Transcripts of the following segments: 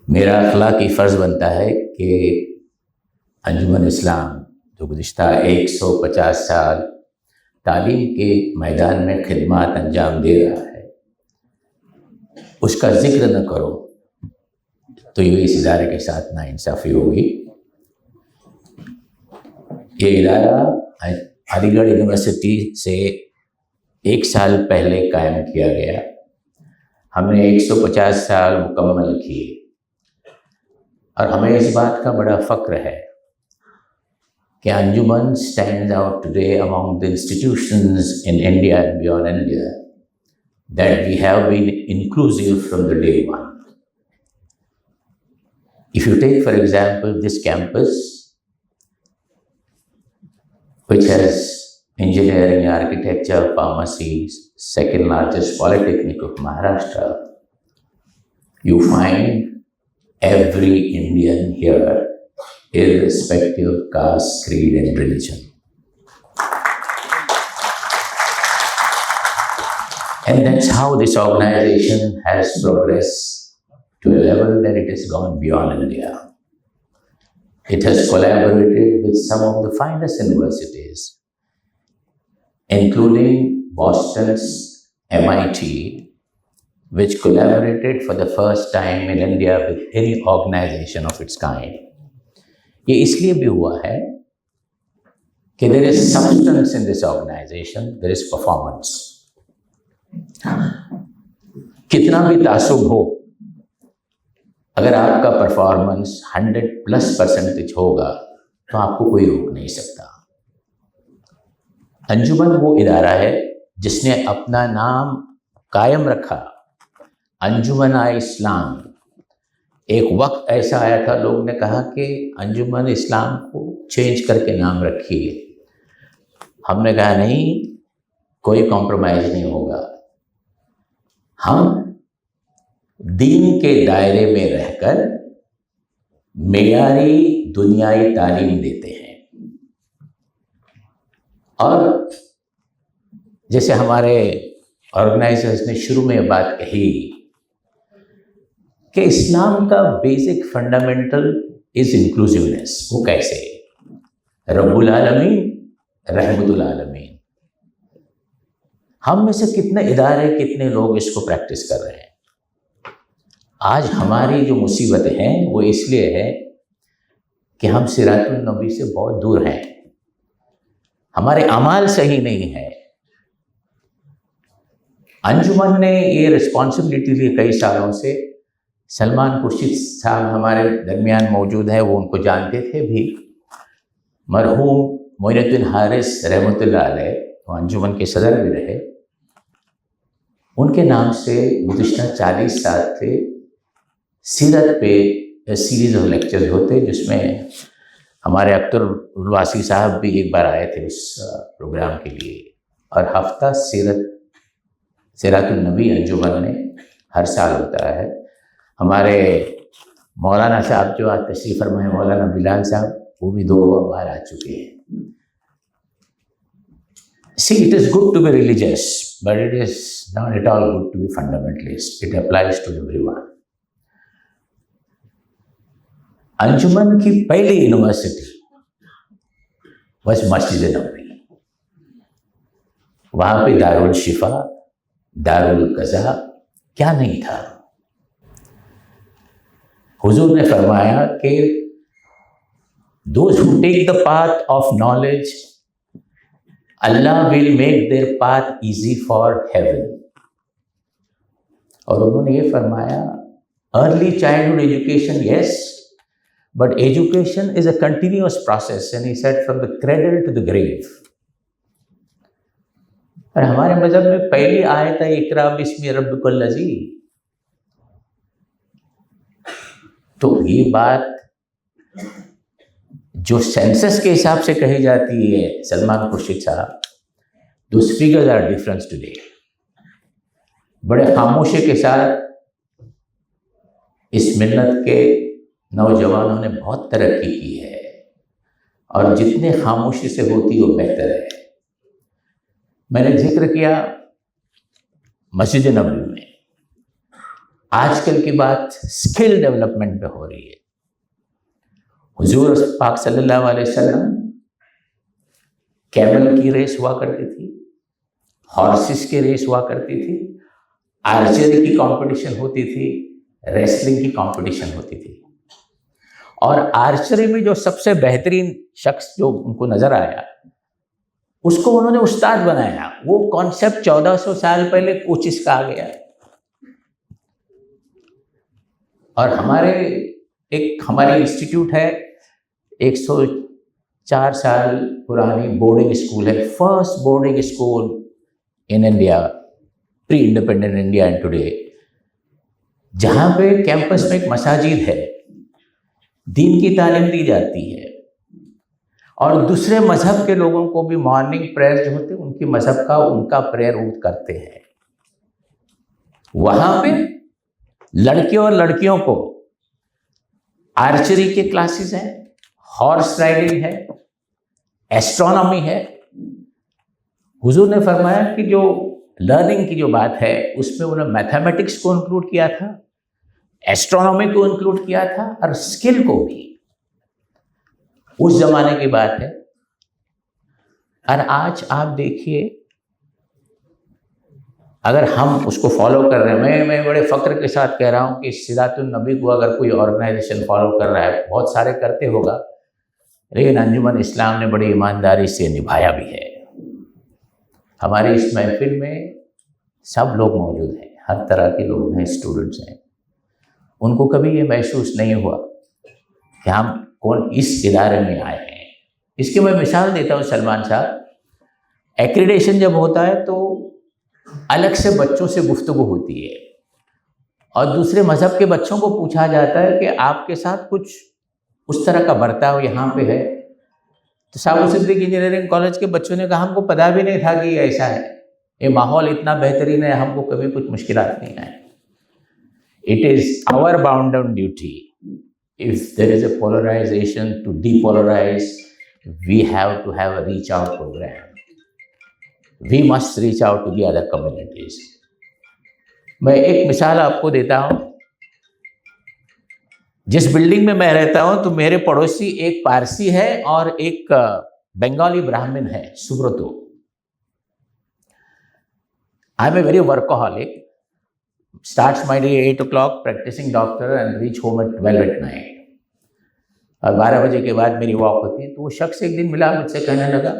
मेरा अखलाकी फ़र्ज़ बनता है कि अंजुमन इस्लाम जो गुज़िश्ता 150 साल तालीम के मैदान में खिदमत अंजाम दे रहा है, उसका ज़िक्र न करो तो ये इस इदारे के साथ नाइंसाफ़ी होगी। ये इदारा अलीगढ़ यूनिवर्सिटी से 1 साल पहले कायम किया गया। हमने 150 साल मुकम्मल किए और हमें इस बात का बड़ा फ़ख्र है कि अंजुमन stands out today among the institutions in India and beyond India that we have been inclusive from the day one. If you take, for example, this campus, which has engineering, architecture, pharmacy, second largest polytechnic of Maharashtra, you find every Indian here, irrespective of caste, creed, and religion. And that's how this organization has progressed to a level that it has gone beyond India. It has collaborated with some of the finest universities, including Boston's MIT, which collaborated for the first time in India with any organization of its kind. ये इसलिए भी हुआ है कि there is substance in this organization, there is performance. कितना भी तासुब हो, अगर आपका परफॉर्मेंस 100+% होगा तो आपको कोई रोक नहीं सकता। अंजुमन वो इदारा है जिसने अपना नाम कायम रखा, अंजुमन इस्लाम। एक वक्त ऐसा आया था, लोग ने कहा कि अंजुमन इस्लाम को चेंज करके नाम रखिए। हमने कहा नहीं, कोई कॉम्प्रोमाइज़ नहीं होगा। हम दीन के दायरे में रहकर मेयारी दुनियाई तालीम देते हैं। और जैसे हमारे ऑर्गेनाइजर्स ने शुरू में बात कही कि इस्लाम का बेसिक फंडामेंटल इज इंक्लूसिवनेस। वो कैसे? रब्बुल आलमीन, रहमतुल आलमीन। हम में से कितने इदारे, कितने लोग इसको प्रैक्टिस कर रहे हैं? आज हमारी जो मुसीबत है वो इसलिए है कि हम सिरातुल नबी से बहुत दूर हैं, हमारे अमाल सही नहीं है। अंजुमन ने ये रिस्पॉन्सिबिलिटी ली कई सालों से। सलमान खुर्शीद साहब हमारे दरमियान मौजूद हैं, वो उनको जानते थे भी। मरहूम मोइनुद्दीन हारिस रहमतुल्लाह अलैह, वो अंजुमन के सदर भी रहे। उनके नाम से गुज़िश्ता 40 साल से सीरत पे सीरीज़ ऑफ लेक्चर्स होते, जिसमें हमारे अख्तर वासी साहब भी एक बार आए थे उस प्रोग्राम के लिए। और हफ्ता सिरातुन नबी अंजुमन में हर साल होता है। हमारे मौलाना साहब जो आज तशरीफ़ फरमाए, मौलाना बिलाल साहब, वो भी 2 बार आ चुके हैं। See, it is good to be religious, but it is not at all good to be fundamentalist. It applies to everyone. अंजुमन की पहली यूनिवर्सिटी was मस्जिद नबवी। वहाँ पे दारुल शिफा, दारुल कज़ा क्या नहीं था। हुजूर ने फरमाया कि those who take the path of knowledge, Allah will make their path easy for heaven. और उन्होंने ये फरमाया, early childhood education, yes, but education is a continuous process, and he said from the cradle to the grave. और हमारे मज़हब में पहली आयत है इक़रा बिस्मि रब्बिकल लज़ी। तो ये बात जो सेंसस के हिसाब से कही जाती है, सलमान खुर्शीद साहब, those figures are different today. बड़े खामोशी के साथ इस मिल्लत के नौजवानों ने बहुत तरक्की की है, और जितने खामोशी से होती वो बेहतर है। मैंने जिक्र किया मस्जिद नबवी में आजकल की बात स्किल डेवलपमेंट पे हो रही है। हुजूर पाक सल्लल्लाहु अलैहि वसल्लम कैमल की रेस हुआ करती थी, हॉर्सेस की रेस हुआ करती थी, आर्चरी की कंपटीशन होती थी, रेसलिंग की कंपटीशन होती थी। और आर्चरी में जो सबसे बेहतरीन शख्स जो उनको नजर आया, उसको उन्होंने उस्ताद बनाया। वो कॉन्सेप्ट 1400 साल पहले कोचिस का आ गया। और हमारी इंस्टीट्यूट है, 104 साल पुरानी बोर्डिंग स्कूल है, first boarding school in India, pre independent India and today, जहाँ पे कैंपस में एक मसाजिद है, दीन की तालीम दी जाती है, और दूसरे मजहब के लोगों को भी मॉर्निंग प्रेयर जो होते हैं उनकी मजहब का उनका प्रेयर करते हैं। वहाँ पे लड़कियों और लड़कियों को आर्चरी के क्लासेस हैं, हॉर्स राइडिंग है, एस्ट्रोनॉमी है। हुजूर ने फरमाया कि जो लर्निंग की जो बात है उसमें उन्होंने मैथमेटिक्स को इंक्लूड किया था, एस्ट्रोनॉमी को इंक्लूड किया था, और स्किल को भी। उस जमाने की बात है। और आज आप देखिए, अगर हम उसको फॉलो कर रहे हैं, मैं बड़े फक्र के साथ कह रहा हूं कि सिरातुन नबी को अगर कोई ऑर्गेनाइजेशन फॉलो कर रहा है, बहुत सारे करते होगा, लेकिन अंजुमन इस्लाम ने बड़ी ईमानदारी से निभाया भी है। हमारी इस महफिल में सब लोग मौजूद हैं, हर तरह के लोग हैं, स्टूडेंट्स हैं। उनको कभी ये महसूस नहीं हुआ कि हम कौन इस इदारे में आए हैं। इसकी मैं मिसाल देता हूँ सलमान साहब। एक्रीडेशन जब होता है तो अलग से बच्चों से गुफ्तगू होती है, और दूसरे मजहब के बच्चों को पूछा जाता है कि आपके साथ कुछ उस तरह का बर्ताव यहाँ पे है। तो साबु सिद्दीक इंजीनियरिंग कॉलेज के बच्चों ने कहा हमको पता भी नहीं था कि ये ऐसा है, ये माहौल इतना बेहतरीन है, हमको कभी कुछ मुश्किलात नहीं आए। It is our bounden duty, if there is a polarization, to depolarize, we have to have a reach out program. We must reach out to the other communities. मैं एक मिसाल आपको देता हूँ। जिस बिल्डिंग में मैं रहता हूँ तो मेरे पड़ोसी एक पारसी है और एक बंगाली ब्राह्मण है, Subrato. I am a very workaholic, starts my day 8 o'clock practicing doctor and reach home at 12 at night. और 12 बजे के बाद मेरी वॉक होती है। तो वो शख्स एक दिन मिला, मुझसे कहने लगा,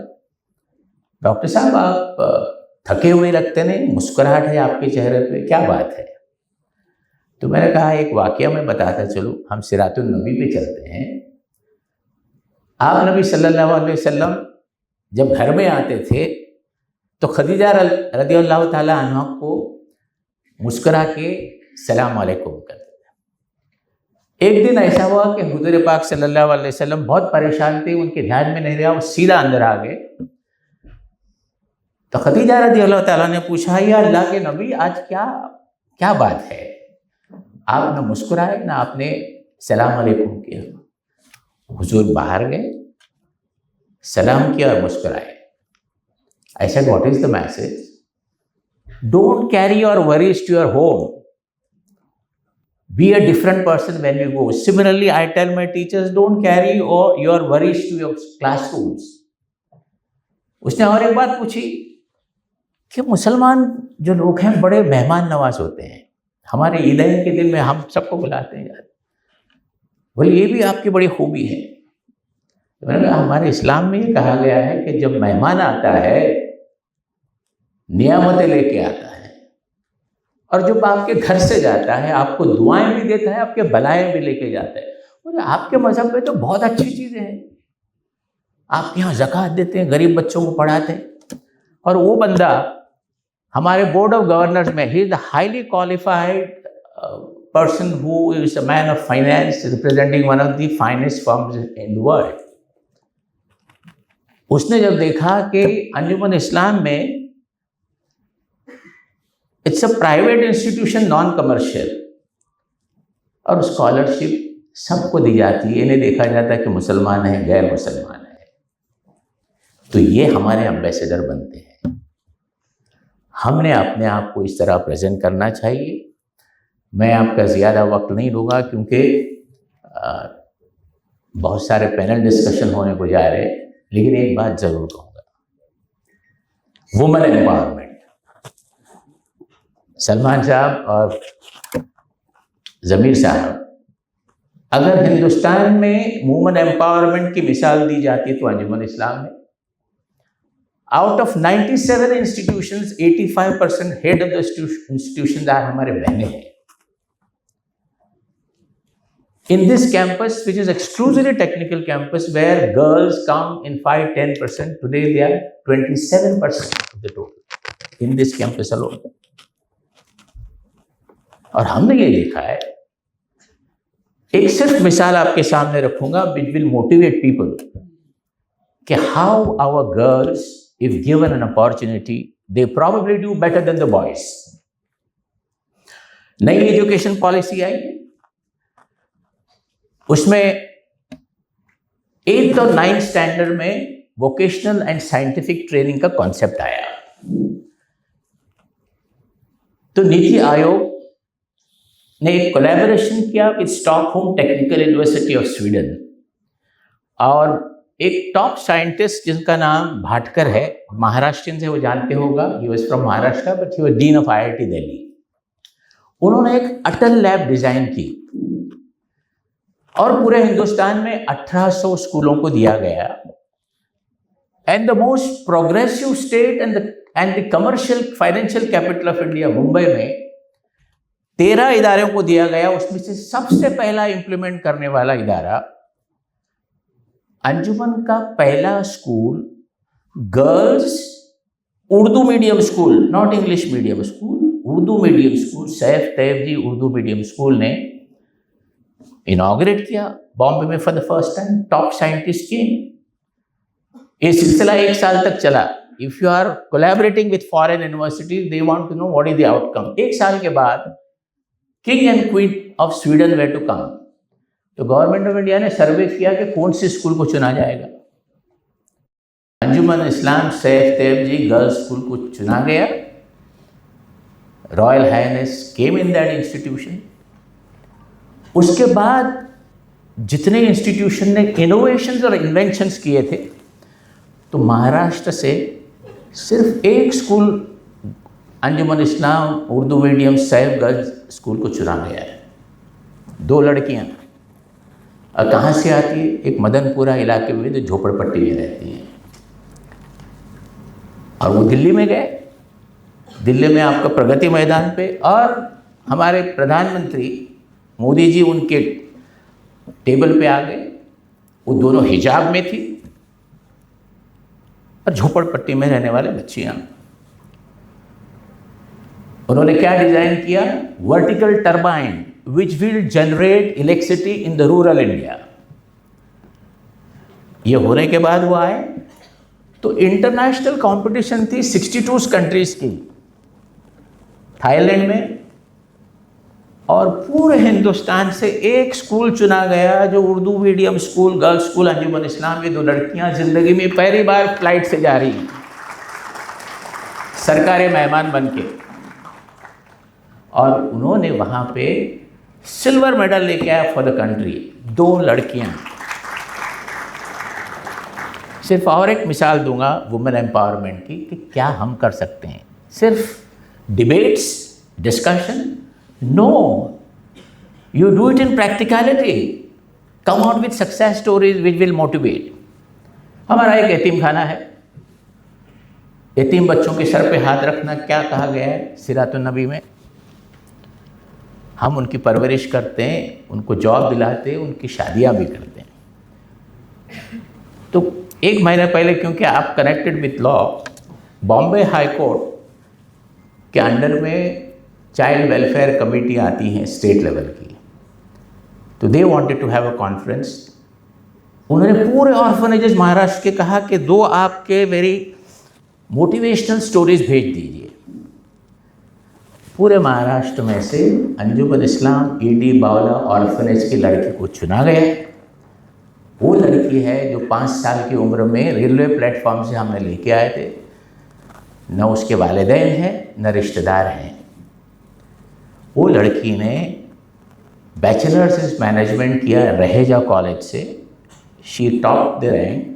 डॉक्टर साहब आप थके हुए लगते नहीं, मुस्कुराहट है आपके चेहरे पे, क्या बात है? तो मैंने कहा एक वाकया मैं बताता चलूँ। हम सिरातुन नबी पे चलते हैं। आप नबी सल्लल्लाहु अलैहि वसल्लम जब घर में आते थे तो खदीजा रज़ियल्लाहु ताला अन्हा को मुस्कुरा के सलाम अलैकुम करते थे। एक दिन ऐसा हुआ कि हुजूर पाक सल्लल्लाहु अलैहि वसल्लम बहुत परेशान थे, उनके ध्यान में नहीं रहा, वो सीधा अंदर आ गए। तो खदीजा रज़ियल्लाहु ताला ने पूछा, या अल्लाह के नबी आज क्या बात है? आप न मुस्कुराए ना आपने सलाम अलैकुम किया। हुजूर बाहर गए, सलाम किया और मुस्कुराए। I said, what is the message? Don't carry your worries to your home. Be a different person when you go. Similarly, I tell my teachers, don't carry your worries to your classrooms. उसने और एक बात पूछी कि मुसलमान जो लोग हैं बड़े मेहमान नवाज होते हैं, हमारे ईदैन के दिन में हम सबको बुलाते हैं यार, बोले ये भी आपकी बड़ी खूबी है। तो मैंने कहा हमारे इस्लाम में ये कहा गया है कि जब मेहमान आता है नियामतें लेके आता है, और जब आपके घर से जाता है आपको दुआएं भी देता है, आपके भलाएं भी लेके जाता है। और आपके मजहब में तो बहुत अच्छी चीज़ें हैं, आप यहाँ ज़कात देते हैं, गरीब बच्चों को पढ़ाते हैं। और वो बंदा हमारे बोर्ड ऑफ गवर्नर्स में, he is the highly qualified person who is a man of finance representing one of the finest firms in the world. उसने जब देखा कि अंजुमन इस्लाम में it's a private institution, non commercial, और स्कॉलरशिप सबको दी जाती है, इन्हें देखा जाता है कि मुसलमान है गैर मुसलमान है, तो ये हमारे एम्बेसडर बनते हैं। हमने अपने आप को इस तरह प्रेजेंट करना चाहिए मैं आपका ज़्यादा वक्त नहीं लूँगा क्योंकि बहुत सारे पैनल डिस्कशन होने को जा रहे हैं, लेकिन एक बात ज़रूर कहूँगा, वुमेन एम्पावरमेंट। सलमान साहब और ज़मीर साहब, अगर हिंदुस्तान में वुमेन एम्पावरमेंट की मिसाल दी जाती तो अंजुमन इस्लाम में out of 97 institutions 85% head of the institutions are हमारे बहनें हैं। In this campus, which is exclusively technical campus, where girls come in 5-10%, today they are 27% of the total in this campus alone. और हमने ये देखा है, एक सिर्फ मिसाल आपके सामने रखूंगा which will motivate people कि how our girls, if given an opportunity, they probably do better than the boys. नई एजुकेशन पॉलिसी आई, उसमें 8th और 9th स्टैंडर्ड में वोकेशनल एंड साइंटिफिक ट्रेनिंग का कॉन्सेप्ट आया। तो नीति आयोग ने एक कोलैबोरेशन किया with Stockholm technical university of Sweden, और एक टॉप साइंटिस्ट जिसका नाम भाटकर है, महाराष्ट्रियन से वो जानते होगा, he was from Maharashtra but he was dean of IIT Delhi. उन्होंने एक अटल लैब डिजाइन की और पूरे हिंदुस्तान में 1800 स्कूलों को दिया गया। And the most progressive state and the commercial financial capital of India Mumbai में 13 इदारों को दिया गया। उसमें से सबसे पहला इंप्लीमेंट करने वाला इदारा अंजुमन का पहला school, girls Urdu medium school, not English medium school, Urdu medium school, Saif Tyabji Urdu medium school ने इनॉग्रेट किया बॉम्बे में for the first time. Top scientist के ये सिलसिला 1 साल तक चला। If you are collaborating with foreign universities, they want to know what is the outcome. 1 साल के बाद king and queen of Sweden were to come. तो गवर्नमेंट ऑफ इंडिया ने सर्वे किया कि कौन से स्कूल को चुना जाएगा। Anjuman Islam Saif Tyabji girls school को चुना गया। Royal highness came in that institution. उसके बाद जितने इंस्टीट्यूशन ने इनोवेशंस और इन्वेंशंस किए थे, तो महाराष्ट्र से सिर्फ एक school Anjuman Islam Urdu medium Saif girls school को चुना गया है। 2 लड़कियां और कहाँ से आती है? एक मदनपुरा इलाके में जो झोपड़पट्टी में रहती हैं, और वो दिल्ली में गए। दिल्ली में आपका प्रगति मैदान पे, और हमारे प्रधानमंत्री मोदी जी उनके टेबल पे आ गए। वो दोनों हिजाब में थी और झोपड़पट्टी में रहने वाले बच्चियां। उन्होंने क्या डिजाइन किया? Vertical turbine which will generate electricity in the rural India. ये होने के बाद वो आए तो इंटरनेशनल कंपटीशन थी 62 कंट्रीज की थाईलैंड में, और पूरे हिंदुस्तान से एक स्कूल चुना गया जो Urdu medium school, girls school Anjuman Islam. ये 2 लड़कियां जिंदगी में पहली बार फ्लाइट से जा रही हैं सरकारी मेहमान बन के, और उन्होंने वहाँ पे सिल्वर मेडल लेके आया फॉर द कंट्री। 2 लड़कियाँ। सिर्फ और एक मिसाल दूंगा वुमेन एम्पावरमेंट की कि क्या हम कर सकते हैं। सिर्फ debates, discussion, no, you do it in practicality. Come out with success stories which will motivate. हमारा एक यतीम खाना है। यतीम बच्चों के सर पे हाथ रखना क्या कहा गया है सीरातुन नबी में? हम उनकी परवरिश करते हैं, उनको जॉब दिलाते हैं, उनकी शादियां भी करते हैं। तो 1 महीने पहले, क्योंकि आप connected with law, Bombay high court के अंडर में चाइल्ड वेलफेयर कमेटी आती हैं स्टेट लेवल की, तो they wanted to have a conference. उन्होंने पूरे ऑर्फनेजेस महाराष्ट्र के कहा कि 2 आपके वेरी मोटिवेशनल स्टोरीज भेज दीजिए। पूरे महाराष्ट्र में से अंजुमन इस्लाम ईडी बावला ऑर्फनेज की लड़की को चुना गया। वो लड़की है जो 5 साल की उम्र में रेलवे प्लेटफॉर्म से हमने लेके आए थे। न उसके वालिदैन हैं न रिश्तेदार हैं। वो लड़की ने बैचलर्स इन मैनेजमेंट किया रहेजा कॉलेज से. She top the rank.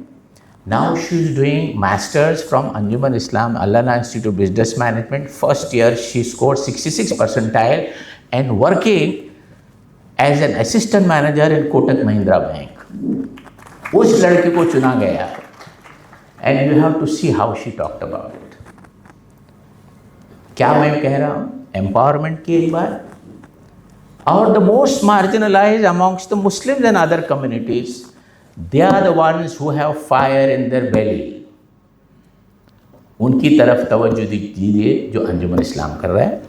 Now she is doing masters from Anjuman Islam Allana institute of business management. First year she scored 66 percentile and working as an assistant manager in Kotak Mahindra bank. उस लड़की को चुना गया. And you have to see how she talked about it. क्या मैं कह रहा हूँ? एम्पावरमेंट की एक बात. और the most marginalise amongst the Muslims and other communities, they are the ones who have fire in their belly. उनकी तरफ तवज्जो दीजिए जो अंजुमन इस्लाम कर रहा है.